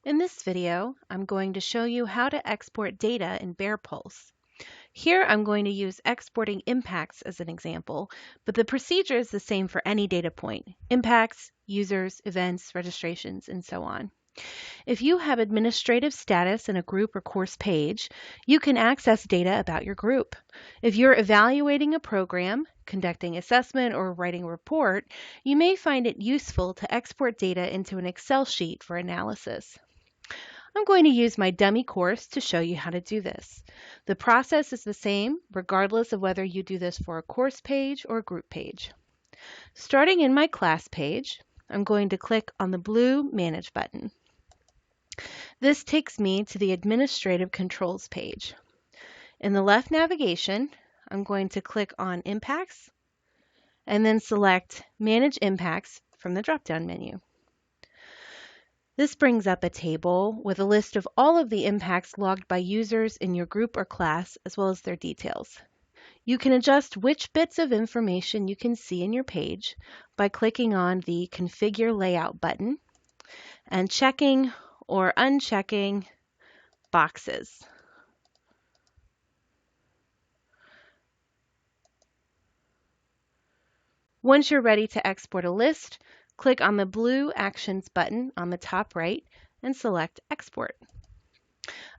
In this video, I'm going to show you how to export data in BearPulse. Here, I'm going to use exporting impacts as an example, but the procedure is the same for any data point: impacts, users, events, registrations, and so on. If you have administrative status in a group or course page, you can access data about your group. If you're evaluating a program, conducting assessment, or writing a report, you may find it useful to export data into an Excel sheet for analysis. I'm going to use my dummy course to show you how to do this. The process is the same regardless of whether you do this for a course page or a group page. Starting in my class page, I'm going to click on the blue Manage button. This takes me to the Administrative Controls page. In the left navigation, I'm going to click on Impacts and then select Manage Impacts from the drop-down menu. This brings up a table with a list of all of the impacts logged by users in your group or class, as well as their details. You can adjust which bits of information you can see in your page by clicking on the Configure Layout button and checking or unchecking boxes. Once you're ready to export a list, click on the blue Actions button on the top right and select Export.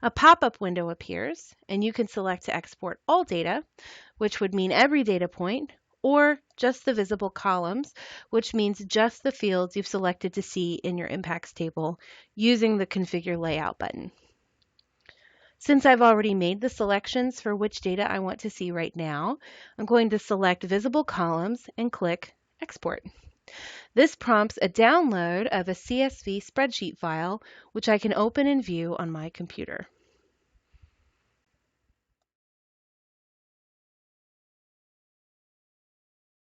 A pop-up window appears, and you can select to export all data, which would mean every data point, or just the visible columns, which means just the fields you've selected to see in your impacts table using the Configure Layout button. Since I've already made the selections for which data I want to see right now, I'm going to select Visible Columns and click Export. This prompts a download of a CSV spreadsheet file, which I can open and view on my computer.